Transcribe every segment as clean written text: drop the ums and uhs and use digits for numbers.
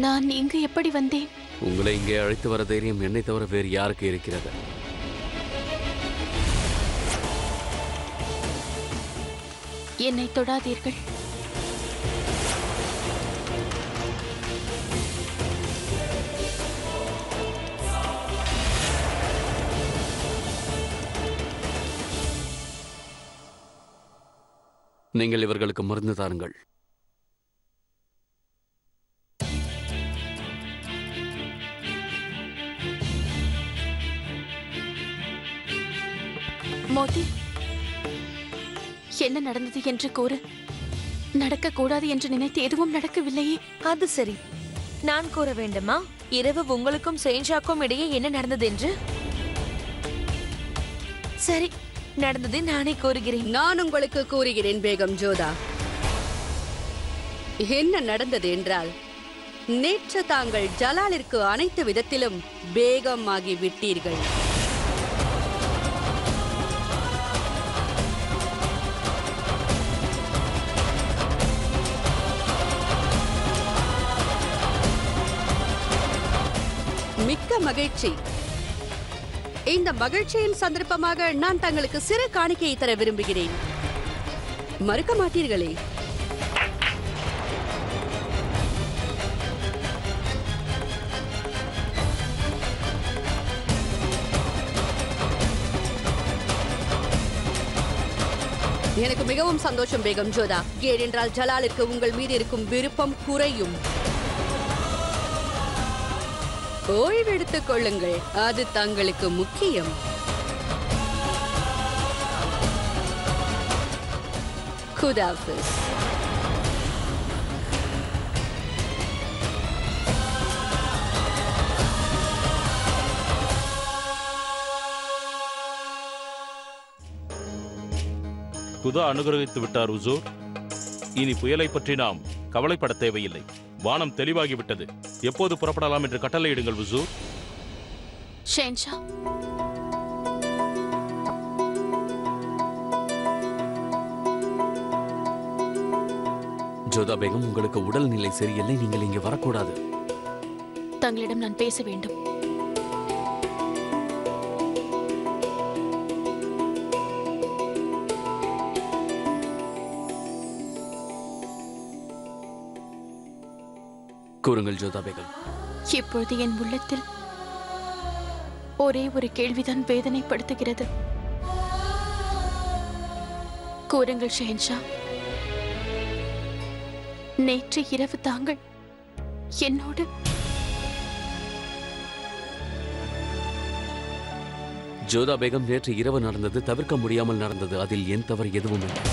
நான் இங்கு எப்படி வந்தேன்? உங்களை இங்கே அழைத்து வர தைரியம் என்னை தவிர வேறு யாருக்கு இருக்கிறது? என்னை தொடாதீர்கள். நீங்கள் இவர்களுக்கு மருந்து தாருங்கள். மோதி, என்ன நடந்தது என்று கூறு. நடக்கக்கூடாது என்று நினைத்து எதுவும் நடக்கவில்லையே. அது சரி, நான் கூற வேண்டுமா? இரவு உங்களுக்கும் ஷெஹன்ஷாக்கும் இடையே என்ன நடந்தது என்று? சரி, நடந்ததை நானே கூறுகிறேன். நான் உங்களுக்கு கூறுகிறேன் பேகம் ஜோதா. என்ன நடந்தது என்றால், நேற்று தாங்கள் ஜலாலிற்கு அனைத்து விதத்திலும் பேகம் ஆகி விட்டீர்கள். மிக்க மகிழ்ச்சி. இந்த மகிழ்ச்சியின் சந்தர்ப்பமாக நான் தங்களுக்கு சிறு காணிக்கையை தர விரும்புகிறேன். மறுக்க மாட்டீர்களே? எனக்கு மிகவும் சந்தோஷம் பேகம் ஜோதா. ஏனென்றால் ஜலாலிற்கு உங்கள் மீது இருக்கும் விருப்பம் குறையும். ஓய்வெடுத்துக் கொள்ளுங்கள், அது தங்களுக்கு முக்கியம். குதாஃபிஸ். குதா அனுகிரகித்து விட்டார் ஹுசூர். இனி புயலை பற்றி நாம் கவலைப்பட தேவையில்லை. வானம் தெளிவாகிவிட்டது. எப்போது புறப்படலாம் என்று கட்டளையிடுங்கள் ஹுசூர். ஷெஹன்ஷா, ஜோதா பேகம், உங்களுக்கு உடல்நிலை சரியில்லை. நீங்கள் இங்கே வரக்கூடாது. தங்களிடம் நான் பேச வேண்டும். கூறுங்கள் ஜோதா பேகம். இப்பொழுது என் உள்ளத்தில் ஒரே ஒரு கேள்விதான் வேதனைப்படுத்துகிறது. கூறுங்கள் ஷெஹன்ஷா, நேற்று இரவு தாங்கள் என்னோடு ஜோதா பேகம், நேற்று இரவு நடந்தது தவிர்க்க முடியாமல் நடந்தது. அதில் என் தவறு எதுவும் இல்லை.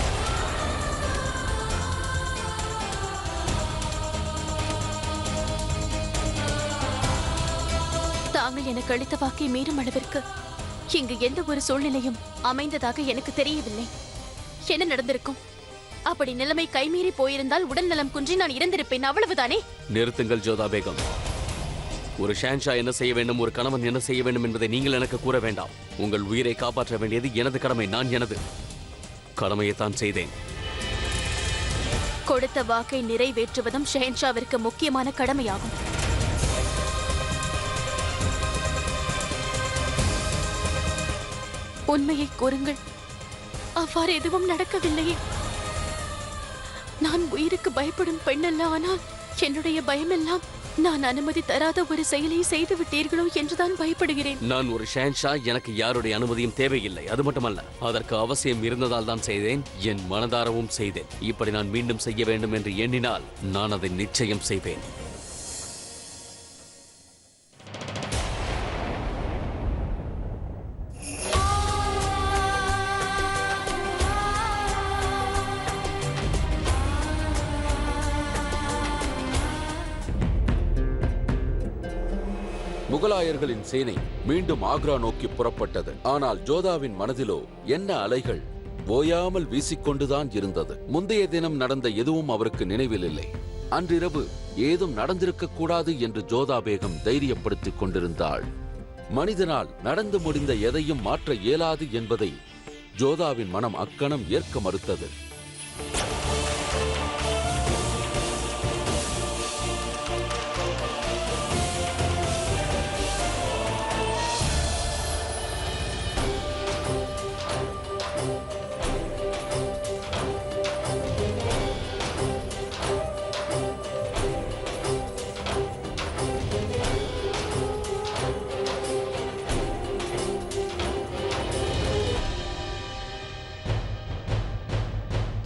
தாங்கள் எனக்கு அளித்த வாக்கை மீறும் அளவிற்கு இங்கு எந்த ஒரு சூழ்நிலையும் அமைந்ததாக எனக்கு தெரியவில்லை. என்ன நடந்திருக்கும்? அப்படி நிலைமை கைமீறி போயிருந்தால் உடல் நலம் குன்றி நான் இறந்திருப்பேன், அவ்வளவுதானே? நிறுத்துங்கள் ஜோதா பேகம். ஒரு ஷெஹன்ஷா என்ன செய்ய வேண்டும், ஒரு கணவன் என்ன செய்ய வேண்டும் என்பதை நீங்கள் எனக்கு கூற வேண்டாம். உங்கள் உயிரை காப்பாற்ற வேண்டியது எனது கடமை. நான் எனது கடமையைத்தான் செய்தேன். கொடுத்த வாக்கை நிறைவேற்றுவதும் ஷெஹன்ஷாவிற்கு முக்கியமான கடமையாகும். உண்மையை கூறுங்கள், அவ்வாறு எதுவும் நடக்கவில்லையே. நான் உயிருக்கு பயப்படும் பெண்ணல்ல, ஆனால் என்னுடைய பயமெல்லாம் நான் அனுமதி தராத ஒரு செயலை செய்து விட்டீர்களோ என்றுதான் பயப்படுகிறேன். நான் ஒரு ஷெஹன்ஷா, எனக்கு யாருடைய அனுமதியும் தேவையில்லை. அது மட்டுமல்ல, அதற்கு அவசியம் இருந்ததால் தான் செய்தேன். என் மனதாரவும் செய்தேன். இப்படி நான் மீண்டும் செய்ய வேண்டும் என்று எண்ணினால் நான் அதை நிச்சயம் செய்வேன். முகலாயர்களின் சேனை மீண்டும் ஆக்ரா நோக்கி புறப்பட்டது. ஆனால் ஜோதாவின் மனதிலோ என்ன அலைகள் ஓயாமல் வீசிக்கொண்டுதான் இருந்தது. முந்தைய தினம் நடந்த எதுவும் அவருக்கு நினைவில் இல்லை. அன்றிரவு ஏதும் நடந்திருக்க கூடாது என்று ஜோதா பேகம் தைரியப்படுத்திக் கொண்டிருந்தாள். மனிதனால் நடந்து முடிந்த எதையும் மாற்ற இயலாது என்பதை ஜோதாவின் மனம் அக்கணம் ஏற்க மறுத்தது.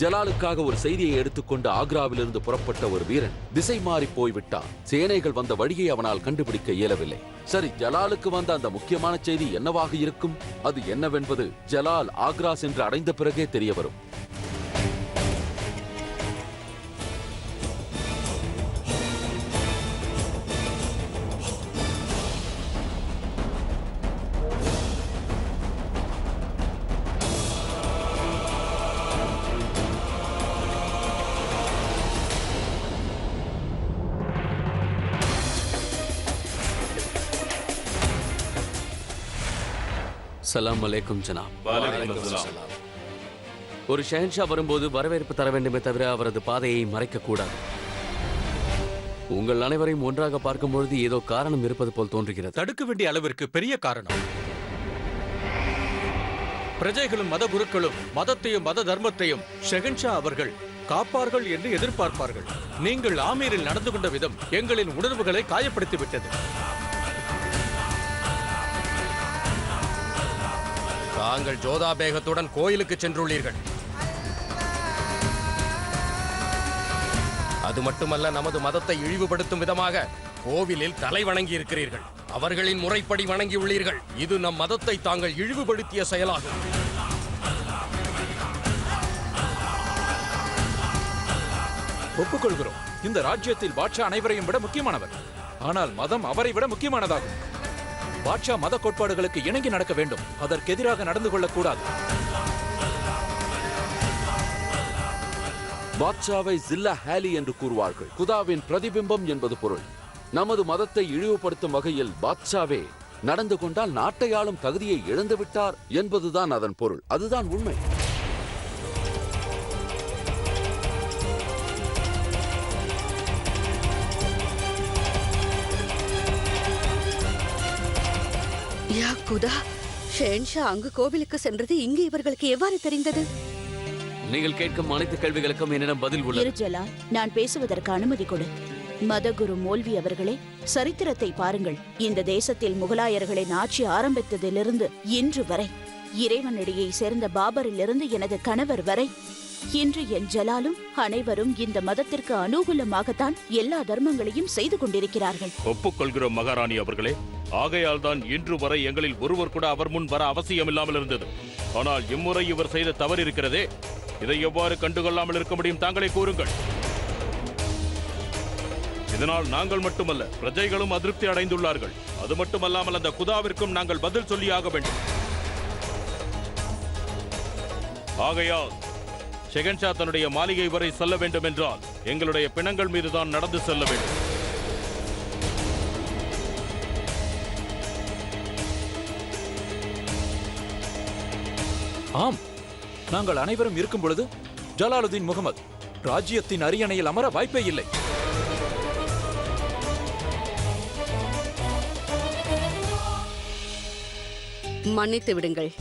ஜலாலுக்காக ஒரு செய்தியை எடுத்துக்கொண்டு ஆக்ராவிலிருந்து புறப்பட்ட ஒரு வீரன் திசை மாறி போய்விட்டான். சேனைகள் வந்த வழியை அவனால் கண்டுபிடிக்க இயலவில்லை. சரி, ஜலாலுக்கு வந்த அந்த முக்கியமான செய்தி என்னவாக இருக்கும்? அது என்னவென்பது ஜலால் ஆக்ரா சென்று அடைந்த பிறகே தெரிய வரும். சலாம் அலைக்கும் ஜனாப். வலைக்கும் அஸ்ஸலாம். ஒரு ஷஹன்ஷா வரும்போது வரவேற்பு தர வேண்டுமே தவிர அவரது பாதையை மறைக்க கூடாது. உங்கள் அனைவரையும் ஒன்றாக பார்க்கும்பொழுது ஏதோ காரணம் இருப்பது போல் தோன்றுகிறது. தடுக்க வேண்டிய அளவிற்கு பெரிய காரணம். பிரஜைகளும் மத குருக்களும் மதத்தையும் மத தர்மத்தையும் ஷெஹன்ஷா அவர்கள் காப்பார்கள் என்று எதிர்பார்ப்பார்கள். நீங்கள் ஆமீரில் நடந்து கொண்ட விதம் எங்களின் உணர்வுகளை காயப்படுத்திவிட்டது. தாங்கள் ஜோதா பேகத்துடன் கோயிலுக்கு சென்றுள்ளீர்கள். அது மட்டுமல்ல, நமது மதத்தை இழிவுபடுத்தும் விதமாக கோவிலில் தலை வணங்கி இருக்கிறீர்கள். அவர்களின் முறைப்படி வணங்கி உள்ளீர்கள். இது நம் மதத்தை தாங்கள் இழிவுபடுத்திய செயலாகும். ஒப்புக்கொள்கிறோம். இந்த ராஜ்யத்தில் பாட்ஷா அனைவரையும் விட முக்கியமானவர். ஆனால் மதம் அவரை விட முக்கியமானதாகும். பாட்ஷா மத கோட்பாடுகளுக்கு இணங்கி நடக்க வேண்டும். அதற்கு எதிராக நடந்து கொள்ளக்கூடாது. பாட்ஷாவை ஜில்லா ஹாலி என்று கூறுவார்கள். குதாவின் பிரதிபிம்பம் என்பது பொருள். நமது மதத்தை இழிவுபடுத்தும் வகையில் பாட்ஷாவே நடந்து கொண்டால் நாட்டை ஆளும் தகுதியை இழந்துவிட்டார் என்பதுதான் அதன் பொருள். அதுதான் உண்மை. யா குதா, ஷெஹன்ஷா அங்கு கோவிலுக்கு சென்றது இங்கு இவர்களுக்கு எவ்வாறு தெரிந்தது? நீங்கள் கேட்கும் அனைத்து கேள்விகளுக்கும் என்னிடம் பதில் உள்ளது. ஜலால், நான் பேசுவதற்கு அனுமதி கொடு. மதகுரு மோல்வி அவர்களே, சரித்திரத்தை பாருங்கள். இந்த தேசத்தில் முகலாயர்களின் ஆட்சி ஆரம்பித்ததிலிருந்து இன்று வரை, இறைவனிடையை சேர்ந்த பாபரிலிருந்து எனது கணவர் வரை, இன்று என் ஜலாலும் அனைவரும் இந்த மதத்திற்கு அனுகூலமாகத்தான் எல்லா தர்மங்களையும் செய்து கொண்டிருக்கிறார்கள். ஒப்புக்கொள்கிறோம் மகாராணி அவர்களே. ஆகையால் தான் இன்று வரை எங்களில் ஒருவர் கூட அவர் முன் வர அவசியமில்லாமல் இருந்தது. ஆனால் இம்முறை இவர் செய்த தவறு இருக்கிறதே, இதை எவ்வாறு கண்டுகொள்ளாமல் இருக்க முடியும்? தாங்களே கூறுங்கள். இதனால் நாங்கள் மட்டுமல்ல, பிரஜைகளும் அதிருப்தி அடைந்துள்ளார்கள். அது மட்டுமல்லாமல் அந்த குதாவிற்கும் நாங்கள் பதில் சொல்லியாக வேண்டும். ஆகையால் ஷெஹன்ஷா தன்னுடைய மாளிகை வரை செல்ல வேண்டும் என்றால் எங்களுடைய பிணங்கள் மீதுதான் நடந்து செல்ல வேண்டும். ஆம், நாங்கள் அனைவரும் இருக்கும் பொழுது ஜலாலுதீன் முகமது ராஜ்யத்தின் அரியணையில் அமர வாய்ப்பே இல்லை. மன்னித்து விடுங்கள்.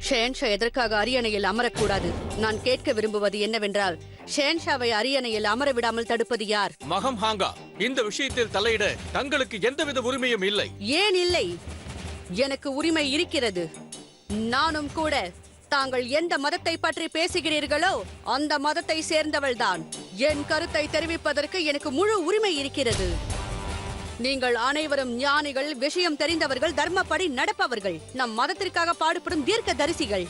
ஷெஹன்ஷா எதற்காக அரியணையில் அமரக்கூடாது? நான் கேட்க விரும்புவது என்னவென்றால், ஷெஹன்ஷாவை அரியணையில் அமர விடாமல் தடுப்பது யார்? மகம் ஹாங்கா, இந்த விஷயத்தில் தலையிட தங்களுக்கு எந்தவித உரிமையும் இல்லை. ஏன் இல்லை? எனக்கு உரிமை இருக்கிறது. நானும் கூட தாங்கள் எந்த மதத்தை பற்றி பேசுகிறீர்களோ அந்த மதத்தை சேர்ந்தவள்தான். என் கருத்தை தெரிவிப்பதற்கு எனக்கு முழு உரிமை இருக்கிறது. நீங்கள் அனைவரும் ஞானிகள், விஷயம் தெரிந்தவர்கள், தர்மப்படி நடப்பவர்கள், நம் மதத்திற்காக பாடுபடும் தீர்க்க தரிசிகள்.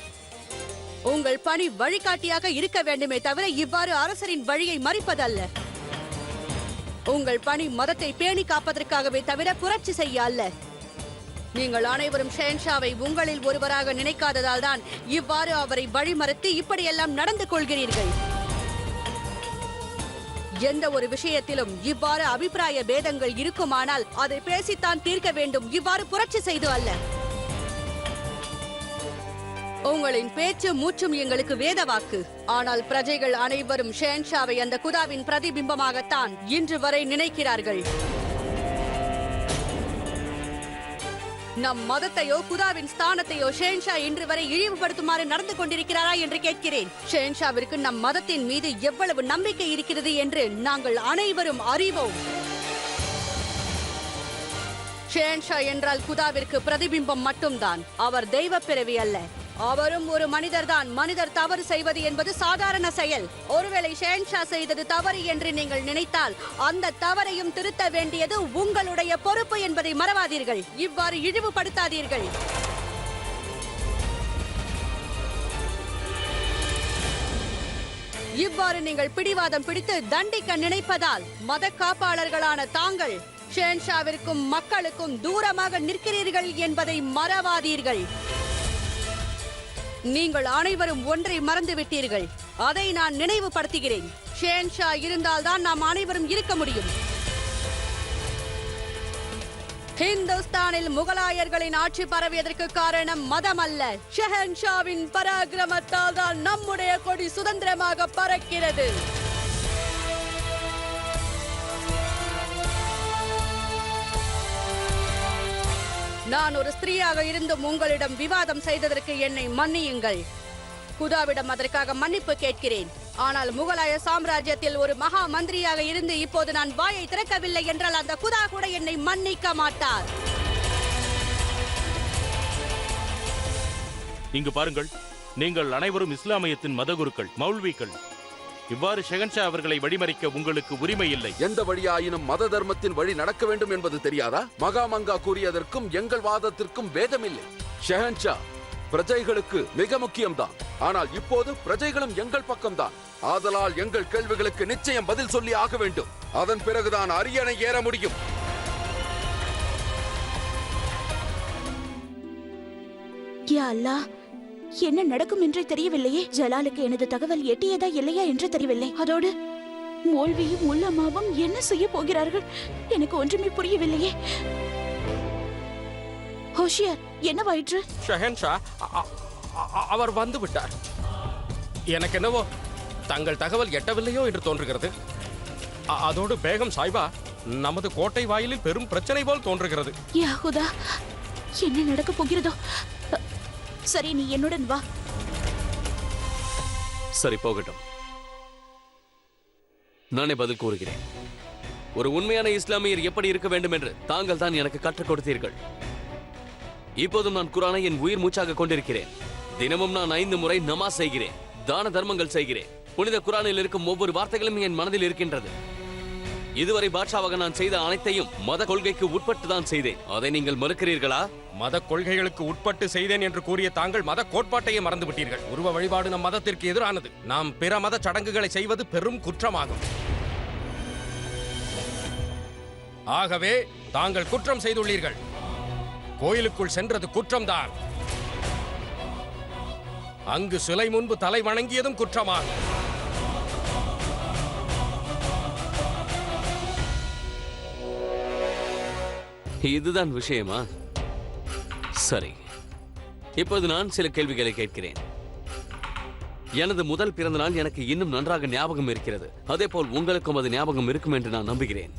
உங்கள் பணி வழிகாட்டியாக இருக்க வேண்டுமே தவிர இவ்வாறு அரசரின் வழியை மறிப்பதல்ல. உங்கள் பணி மதத்தை பேணி காப்பதற்காகவே தவிர புரட்சி செய்ய அல்ல. நீங்கள் அனைவரும் ஷெஹன்ஷாவை உங்களில் ஒருவராக நினைக்காததால் தான் இவ்வாறு அவரை வழிமறித்து இப்படியெல்லாம் நடந்து கொள்கிறீர்கள். எந்த ஒரு விஷயத்திலும் இவ்வாறு அபிப்பிராய பேதங்கள் இருக்குமானால் அதை பேசித்தான் தீர்க்க வேண்டும், இவ்வாறு புரட்சி செய்து அல்ல. உங்களின் பேச்சு மூச்சும் எங்களுக்கு வேத வாக்கு. ஆனால் பிரஜைகள் அனைவரும் ஷெஹன்ஷாவை அந்த குதாவின் பிரதிபிம்பமாகத்தான் இன்று வரை நினைக்கிறார்கள். நம் மதத்தையோ குதாவின் ஸ்தானத்தையோ ஷெஹன்ஷா இன்று வரை இழிவுபடுத்துமாறு நடந்து கொண்டிருக்கிறாரா என்று கேட்கிறேன். ஷெஹன்ஷாவிற்கு நம் மதத்தின் மீது எவ்வளவு நம்பிக்கை இருக்கிறது என்று நாங்கள் அனைவரும் அறிவோம். ஷெஹன்ஷா என்றால் குதாவிற்கு பிரதிபிம்பம் மட்டும்தான். அவர் தெய்வ பிறவி அல்ல. அவரும் ஒரு மனிதர்தான். மனிதர் தவறு செய்வது என்பது சாதாரண செயல். ஒருவேளை ஷெஹன்ஷா செய்தது தவறு என்று நீங்கள் நினைத்தால் அந்த தவறையும் திருத்த வேண்டியது உங்களுடைய பொறுப்பு என்பதை மறவாதீர்கள். இவ்வாறு இழிவுபடுத்தாதீர்கள். இவ்வாறு நீங்கள் பிடிவாதம் பிடித்து தண்டிக்க நினைப்பதால் மத காப்பாளர்களான தாங்கள் ஷெஹன்ஷாவிற்கும் மக்களுக்கும் தூரமாக நிற்கிறீர்கள் என்பதை மறவாதீர்கள். நீங்கள் அனைவரும் ஒன்றை மறந்துவிட்டீர்கள். அதை நான் நினைவுபடுத்துகிறேன். ஷெஹன்ஷா இருந்தால்தான் நாம் அனைவரும் இருக்க முடியும். ஹிந்துஸ்தானில் முகலாயர்களின் ஆட்சி பரவியதற்கு காரணம் மதம் அல்ல, ஷெஹன்ஷாவின் பராக்கிரமத்தால் தான் நம்முடைய கொடி சுதந்திரமாக பறக்கிறது. நான் ஒரு ஸ்திரீயாக இருந்தும் உங்களிடம் விவாதம் செய்ததற்கு என்னை மன்னியுங்கள். குதாவிடம் அதற்காக மன்னிப்பு கேட்கிறேன். ஆனால் முகலாய சாம்ராஜ்யத்தில் ஒரு மகா மந்திரியாக இருந்து இப்போது நான் வாயை திறக்கவில்லை என்றால் அந்த குதா கூட என்னை மன்னிக்க மாட்டார். இங்கு பாருங்கள், நீங்கள் அனைவரும் இஸ்லாமியத்தின் மதகுருக்கள், மௌல்விகள். இவ்வாறு ஷெஹன்ஷா அவர்களை வழிமறிக்க உங்களுக்கு உரிமை இல்லை. எந்த வழியாயினும் மத தர்மத்தின் வழி நடக்க வேண்டும் என்பது தெரியாதா? மகாமங்கா கூறியதற்கும் எங்கள் வாதத்திற்கும் வேதமில்லை. ஷெஹன்ஷா பிரஜைகளுக்கு மிக முக்கியம்தான். ஆனால் இப்போது பிரஜைகளும் எங்கள் பக்கம்தான். ஆதலால் எங்கள் கேள்விகளுக்கு நிச்சயம் பதில் சொல்லி ஆக வேண்டும். அதன் பிறகுதான் அரியணை ஏற முடியும். யா அல்லாஹ், என்ன நடக்கும் என்றே தெரியவில்லையே. ஜலாலுக்கு எனது தகவல் எட்டியதா இல்லையா என்று தெரியவில்லை. அதோடு மோல்வியும் முல்லம்மாவும் என்ன செய்ய போகிறார்கள் எனக்கு ஒன்றுமே புரியவில்லையே. ஹோஷியார், என்னவாயிற்று? ஷெஹன்ஷா அவர் வந்து விட்டார். எனக்கு என்னவோ தங்கள் தகவல் எட்டவில்லையோ என்று தோன்றுகிறது. அதோடு பேகம் சாய்பா நமது கோட்டை வாயிலில் பெரும் பிரச்சனை போல் தோன்றுகிறது. யாஹுதா, என்ன நடக்க போகிறதோ? சரி, நீ என்னுடன் வா. சரி, போகட்டும். நானே பதில் கூறுகிறேன். ஒரு உண்மையான இஸ்லாமியர் எப்படி இருக்க வேண்டும் என்று தாங்கள் தான் எனக்கு கற்றுக் கொடுத்தீர்கள். இப்போதும் நான் குர்ஆனை என் உயிர் மூச்சாக கொண்டிருக்கிறேன். தினமும் நான் 5 முறை நமாஸ் செய்கிறேன், தான தர்மங்கள் செய்கிறேன். புனித குர்ஆனில் இருக்கும் ஒவ்வொரு வார்த்தைகளும் என் மனதில் இருக்கின்றது. இதுவரை பாட்ஷாவாக நான் செய்த அனைத்தையும் மத கொள்கைக்கு உட்பட்டு தான் செய்தேன். அதை நீங்கள் மறுக்கிறீர்களா? மத கொள்கைகளுக்கு உட்பட்டு செய்தேன் என்று கூறிய தாங்கள் மத கோட்பாட்டையே மறந்து விட்டீர்கள். உருவ வழிபாடு நம் மதத்திற்கு எதிரானது. நாம் பிற மத சடங்குகளை செய்வது பெரும் குற்றமாகும். ஆகவே தாங்கள் குற்றம் செய்துள்ளீர்கள். கோயிலுக்குள் சென்றது குற்றம்தான். அங்கு சிலை முன்பு தலை வணங்கியதும் குற்றமாகும். இதுதான் விஷயமா? சரி, இப்போது நான் சில கேள்விகளை கேட்கிறேன். எனது முதல் பிறந்த நாள் எனக்கு இன்னும் நன்றாக ஞாபகம் இருக்கிறது. அதே போல் உங்களுக்கும் அது ஞாபகம் இருக்கும் என்று நான் நம்புகிறேன்.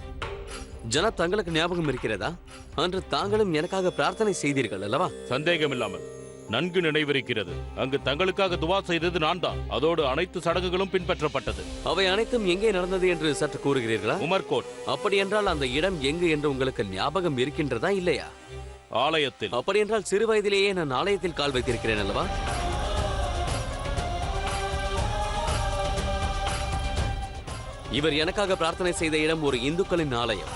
ஜனாப், தங்களுக்கு ஞாபகம் இருக்கிறதா? அன்று தாங்களும் எனக்காக பிரார்த்தனை செய்தீர்கள் அல்லவா? சந்தேகமில்லாமல் நன்கு நினைவிருக்கிறது. அங்கு தங்களுக்காக துவா செய்தது நான் தான். அதோடு அனைத்து சடங்குகளும் பின்பற்றப்பட்டது. அவை அனைத்தும் எங்கே நடந்தது என்று சற்று கூறுகிறீர்களா? உமர்கோட். அப்படி என்றால் அந்த இடம் எங்கு என்று உங்களுக்கு ஞாபகம் இருக்கின்றதா இல்லையா? ஆலயத்தில். அப்படி என்றால் சிறு வயதிலேயே நான் ஆலயத்தில் கால் வைத்திருக்கிறேன் அல்லவா? இவர் எனக்காக பிரார்த்தனை செய்த இடம் ஒரு இந்துக்களின் ஆலயம்.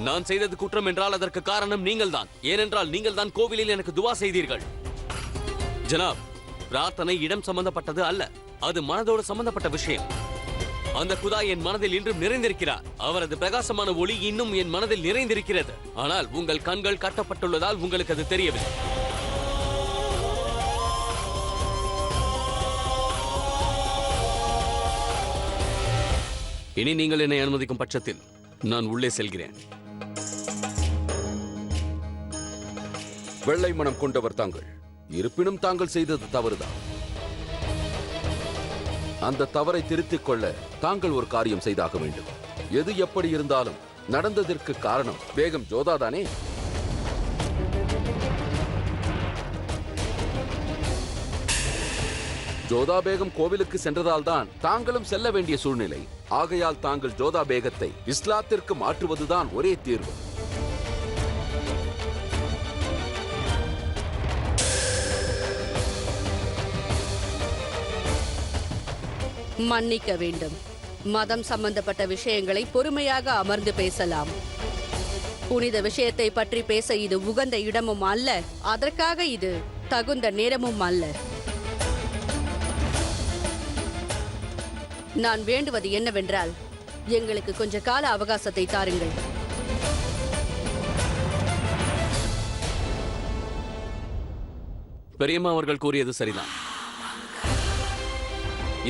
நான் செய்தது குற்றம் என்றால் அதற்கு காரணம் நீங்கள் தான். ஏனென்றால் நீங்கள் தான் கோவிலில் எனக்கு துவா செய்தீர்கள். ஜனாப், பிரார்த்தனை இடம் சம்பந்தப்பட்டது அல்ல, அது மனதோடு சம்பந்தப்பட்ட விஷயம். அந்த குதா என் மனதில் இன்றும் நிறைந்திருக்கிறார். அவரது பிரகாசமான ஒளி இன்னும் என் மனதில் நிறைந்திருக்கிறது. ஆனால் உங்கள் கண்கள் கட்டப்பட்டுள்ளதால் உங்களுக்கு அது தெரியவில்லை. இனி நீங்கள் என்னை அனுமதிக்கும் பட்சத்தில் நான் உள்ளே செல்கிறேன். வெள்ளை மனம் கொண்டவர் தாங்கள். இருப்பினும் தாங்கள் செய்தது தவறுதான். அந்த தவறை திருத்திக் கொள்ள தாங்கள் ஒரு காரியம் செய்தாக வேண்டும். எது எப்படி இருந்தாலும் நடந்ததற்கு காரணம் பேகம் ஜோதா தானே? ஜோதா பேகம் கோவிலுக்கு சென்றதால் தான் தாங்களும் செல்ல வேண்டிய சூழ்நிலை. ஆகையால் தாங்கள் ஜோதா பேகத்தை இஸ்லாத்திற்கு மாற்றுவதுதான் ஒரே தீர்வு. மன்னிக்க வேண்டும். மதம் சம்பந்தப்பட்ட விஷயங்களை பொறுமையாக அமர்ந்து பேசலாம். புனித விஷயத்தை பற்றி பேச இது உகந்த இடமும் அல்ல, அதற்காக இது தகுந்த நேரமும் அல்ல. நான் வேண்டுவது என்னவென்றால், எங்களுக்கு கொஞ்ச கால அவகாசத்தை தாருங்கள். பெரியம்மா அவர்கள் கூறியது சரிதான்.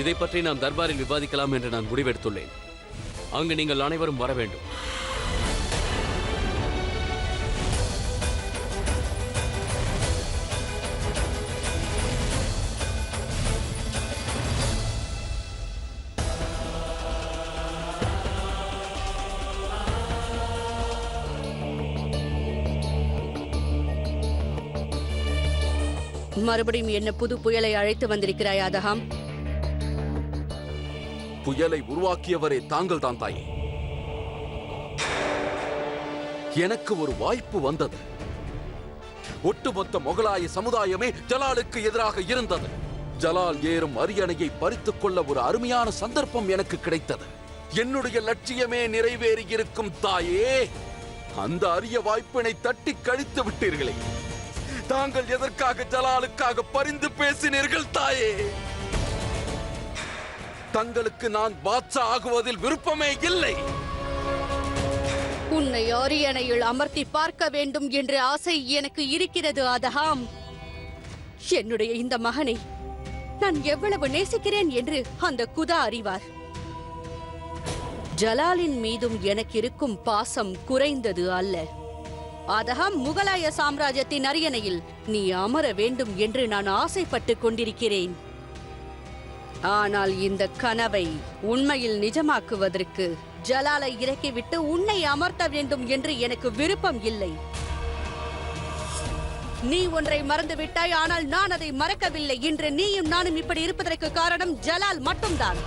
இதை பற்றி நாம் தர்பாரில் விவாதிக்கலாம் என்று நான் முடிவெடுத்துள்ளேன். அங்கு நீங்கள் அனைவரும் வர வேண்டும். மறுபடியும் என்ன புது புயலை அழைத்து வந்திருக்கிறாய் அதஹாம்? புயலை உருவாக்கியவரே தாங்கள் தான் தாயே. எனக்கு ஒரு வாய்ப்பு வந்தது. ஒட்டுமொத்த முகலாய சமுதாயமே ஜலாலுக்கு எதிராக இருந்தது. ஜலால் ஏறும் அரியணையை பறித்துக் கொள்ள ஒரு அருமையான சந்தர்ப்பம் எனக்கு கிடைத்தது. என்னுடைய லட்சியமே நிறைவேறி இருக்கும் தாயே. அந்த அரிய வாய்ப்பினை தட்டி கழித்து விட்டீர்களே. தாங்கள் எதற்காக ஜலாலுக்காக பரிந்து பேசினீர்கள் தாயே? தங்களுக்கு நான் பாட்சா ஆகுவதில் விருப்பமே இல்லை. உன்னை அரியணையில் அமர்த்தி பார்க்க வேண்டும் என்ற ஆசை எனக்கு இருக்கிறது அதஹாம். என்னுடைய இந்த மகனை நான் எவ்வளவு நேசிக்கிறேன் என்று அந்த குதா அறிவார். ஜலாலின் மீதும் எனக்கு இருக்கும் பாசம் குறைந்தது அல்ல. அதஹாம், முகலாய சாம்ராஜ்யத்தின் அரியணையில் நீ அமர வேண்டும் என்று நான் ஆசைப்பட்டுக் கொண்டிருக்கிறேன். ஆனால் இந்த கனவை உண்மையில் நிஜமாக்குவதற்கு ஜலாலை இறக்கிவிட்டு உன்னை அமர்த்த வேண்டும் என்று எனக்கு விருப்பம் இல்லை. நீ ஒன்றை மறந்து விட்டாய், ஆனால் நான் அதை மறக்கவில்லை. இன்று நீயும் நானும் இப்படி இருப்பதற்கு காரணம் ஜலால் மட்டும்தான்.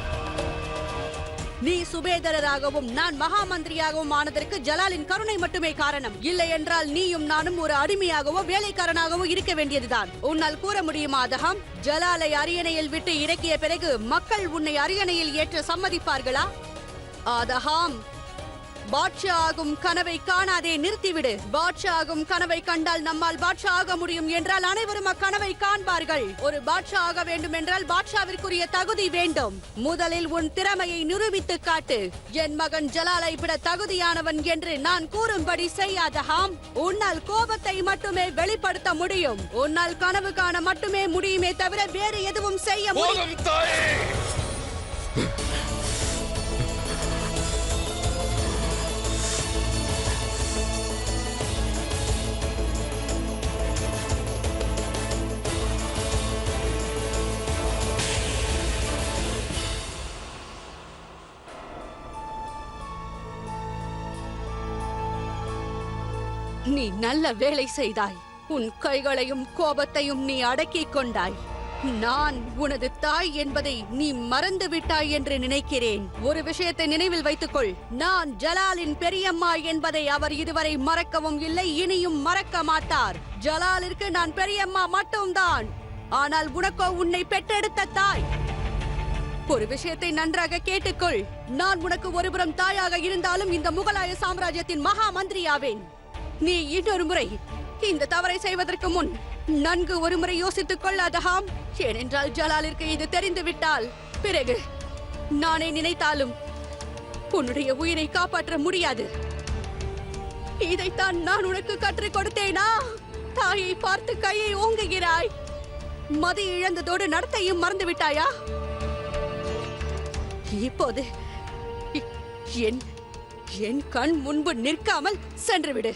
நீ சுபேதரராகவும் நான் மகா மந்திரியாகவும் ஆனதற்கு ஜலாலின் கருணை மட்டுமே காரணம். இல்லை என்றால் நீயும் நானும் ஒரு அடிமையாகவோ வேலைக்காரனாகவோ இருக்க வேண்டியதுதான். உன்னால் கூற முடியுமா அதஹாம், ஜலாலை அரியணையில் விட்டு இறக்கிய பிறகு மக்கள் உன்னை அரியணையில் ஏற்ற சம்மதிப்பார்களா? அதஹாம், பாட்ஷா ஆகும் கனவை காணாதே, நிறுத்திவிடு. பாட்ஷா ஆகும் கனவை கண்டால் நம்மால் பாட்ஷா ஆக முடியும் என்றால் அனைவரும் அக்கனவை காண்பார்கள். ஒரு பாட்ஷா ஆக வேண்டும் என்றால் பாட்ஷாவிற்குரிய தகுதி வேண்டும். முதலில் உன் திறமையை நிரூபித்து காட்டு. என் மகன் ஜலாலை விட தகுதியானவன் என்று நான் கூறும்படி செய்யாதஹாம். உன்னால் கோபத்தை மட்டுமே வெளிப்படுத்த முடியும். உன்னால் கனவு காண மட்டுமே முடியுமே தவிர வேறு எதுவும் செய்ய முடியும். நீ நல்ல வேலை செய்தாய். உன் கைகளையும் கோபத்தையும் நீ அடக்கிக் கொண்டாய். நான் உனது தாய் என்பதை நீ மறந்து விட்டாய் என்று நினைக்கிறேன். ஒரு விஷயத்தை நினைவில் வைத்துக்கொள். நான் ஜலாலின் பெரியம்மா என்பதை அவர் இதுவரை மறக்கவும் இல்லை, இனியும் மறக்க மாட்டார். ஜலாலிற்கு நான் பெரியம்மா மட்டும்தான். ஆனால் உனக்கோ உன்னை பெற்றெடுத்த தாய். ஒரு விஷயத்தை நன்றாக கேட்டுக்கொள். நான் உனக்கு ஒருபுறம் தாயாக இருந்தாலும் இந்த முகலாய சாம்ராஜ்யத்தின் மகா மந்திரியாவேன். நீ இன்னொரு முறை இந்த தவறை செய்வதற்கு முன் நன்கு ஒரு முறை யோசித்துக் கொள்ளாதஹாம். ஏனென்றால் ஜலாலிற்கு இது தெரிந்து விட்டால் பிறகு நானே நினைத்தாலும் உன்னுடைய உயிரை காப்பாற்ற முடியாது. இதைத்தான் நான் உனக்கு கற்றுக் கொடுத்தேனா? தாயை பார்த்து கையை ஓங்குகிறாய். மதி இழந்ததோடு நடத்தையும் மறந்து விட்டாயா? இப்போது என் கண் முன்பு நிற்காமல் சென்றுவிடு.